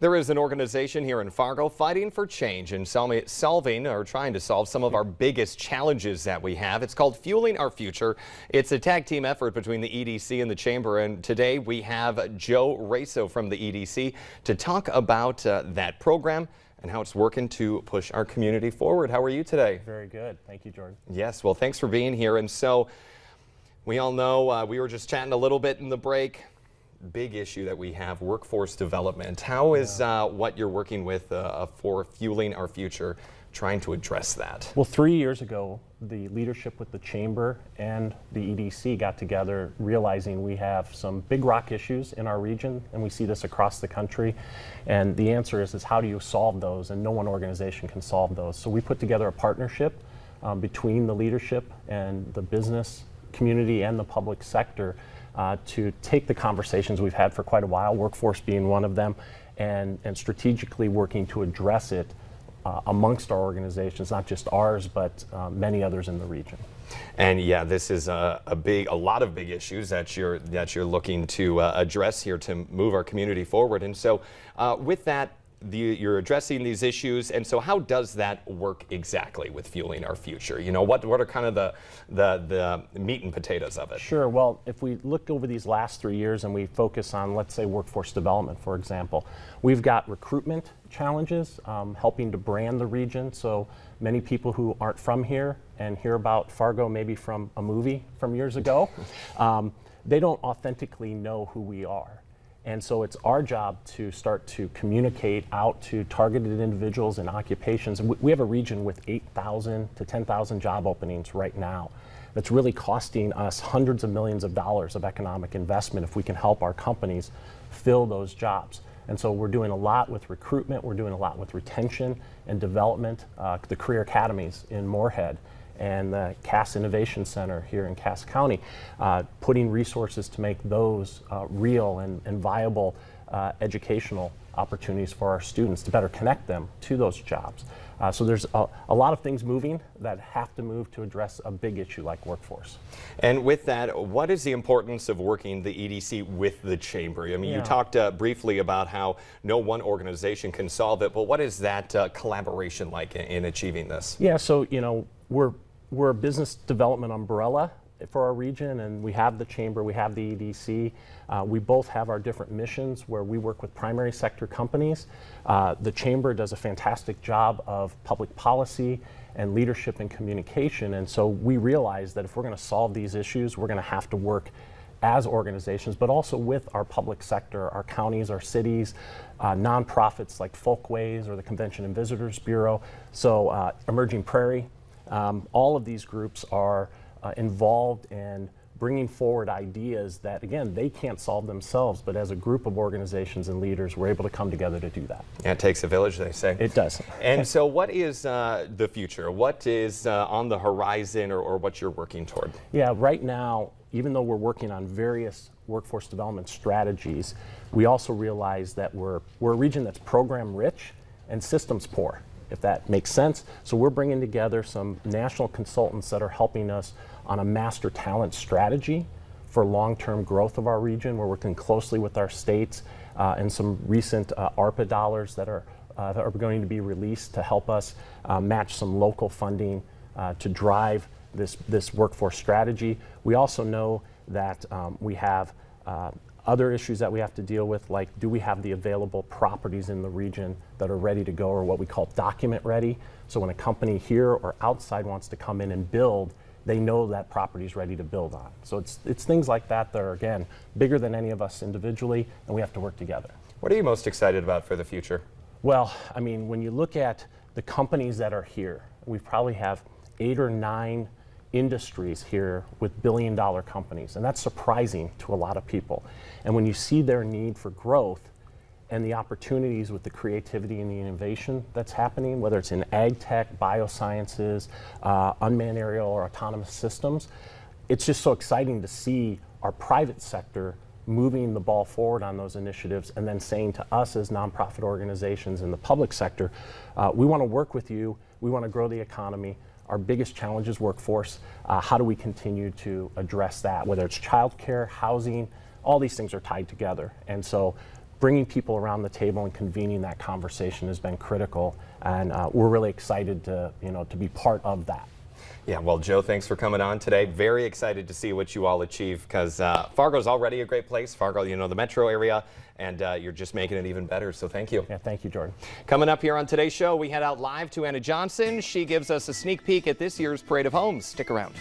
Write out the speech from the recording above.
There is an organization here in Fargo fighting for change and solving or trying to solve some of our biggest challenges that we have. It's called Fueling Our Future. It's a tag team effort between the EDC and the Chamber. And today we have Joe Raso from the EDC to talk about that program and how it's working to push our community forward. How are you today? Very good. Thank you, Jordan. Yes, well, thanks for being here. And so we all know, we were just chatting a little bit in the break. Big issue that we have, workforce development. How is what you're working with for Fueling Our Future trying to address that? Well, 3 years ago, the leadership with the Chamber and the EDC got together realizing we have some big rock issues in our region, and we see this across the country. And the answer is how do you solve those? And no one organization can solve those. So we put together a partnership between the leadership and the business community and the public sector to take the conversations we've had for quite a while, workforce being one of them, and strategically working to address it amongst our organizations, not just ours, but many others in the region. And yeah, this is a lot of big issues that you're looking to address here to move our community forward. And so with that, you're addressing these issues, and so how does that work exactly with Fueling Our Future? You know, what are kind of the meat and potatoes of it? Sure. Well, if we look over these last 3 years and we focus on, let's say, workforce development, for example, we've got recruitment challenges, helping to brand the region. So many people who aren't from here and hear about Fargo maybe from a movie from years ago, they don't authentically know who we are. And so it's our job to start to communicate out to targeted individuals and occupations. We have a region with 8,000 to 10,000 job openings right now. That's really costing us hundreds of millions of dollars of economic investment if we can help our companies fill those jobs. And so we're doing a lot with recruitment, we're doing a lot with retention and development, the career academies in Moorhead and the Cass Innovation Center here in Cass County, putting resources to make those real and viable educational opportunities for our students to better connect them to those jobs. So there's a lot of things moving that have to move to address a big issue like workforce. And with that, what is the importance of working the EDC with the Chamber? I mean, you talked briefly about how no one organization can solve it, but what is that collaboration like in achieving this? Yeah, so you know, we're a business development umbrella for our region, and we have the Chamber, we have the EDC. We both have our different missions where we work with primary sector companies. The Chamber does a fantastic job of public policy and leadership and communication, and so we realize that if we're going to solve these issues, we're going to have to work as organizations, but also with our public sector, our counties, our cities, nonprofits like Folkways or the Convention and Visitors Bureau, so Emerging Prairie. All of these groups are involved in bringing forward ideas that, again, they can't solve themselves, but as a group of organizations and leaders, we're able to come together to do that. Yeah, it takes a village, they say. It does. And so what is the future? What is on the horizon or what you're working toward? Yeah, right now, even though we're working on various workforce development strategies, we also realize that we're a region that's program rich and systems poor, if that makes sense. So we're bringing together some national consultants that are helping us on a master talent strategy for long-term growth of our region. We're working closely with our states and some recent ARPA dollars that are going to be released to help us match some local funding to drive this workforce strategy. We also know that we have other issues that we have to deal with, like do we have the available properties in the region that are ready to go, or what we call document ready. So when a company here or outside wants to come in and build, they know that property is ready to build on. So it's things like that that are, again, bigger than any of us individually, and we have to work together. What are you most excited about for the future? Well, I mean, when you look at the companies that are here, we probably have 8 or 9 industries here with billion-dollar companies, and that's surprising to a lot of people. And when you see their need for growth and the opportunities with the creativity and the innovation that's happening, whether it's in ag tech, biosciences, unmanned aerial or autonomous systems, it's just so exciting to see our private sector moving the ball forward on those initiatives and then saying to us as nonprofit organizations in the public sector, we want to work with you, we want to grow the economy. Our biggest challenge is workforce. How do we continue to address that? Whether it's childcare, housing, all these things are tied together. And so bringing people around the table and convening that conversation has been critical, and we're really excited to, to be part of that. Yeah, well, Joe, thanks for coming on today. Very excited to see what you all achieve, because Fargo's already a great place. Fargo, the metro area, and you're just making it even better, so thank you. Yeah, thank you, Jordan. Coming up here on today's show, we head out live to Anna Johnson. She gives us a sneak peek at this year's Parade of Homes. Stick around.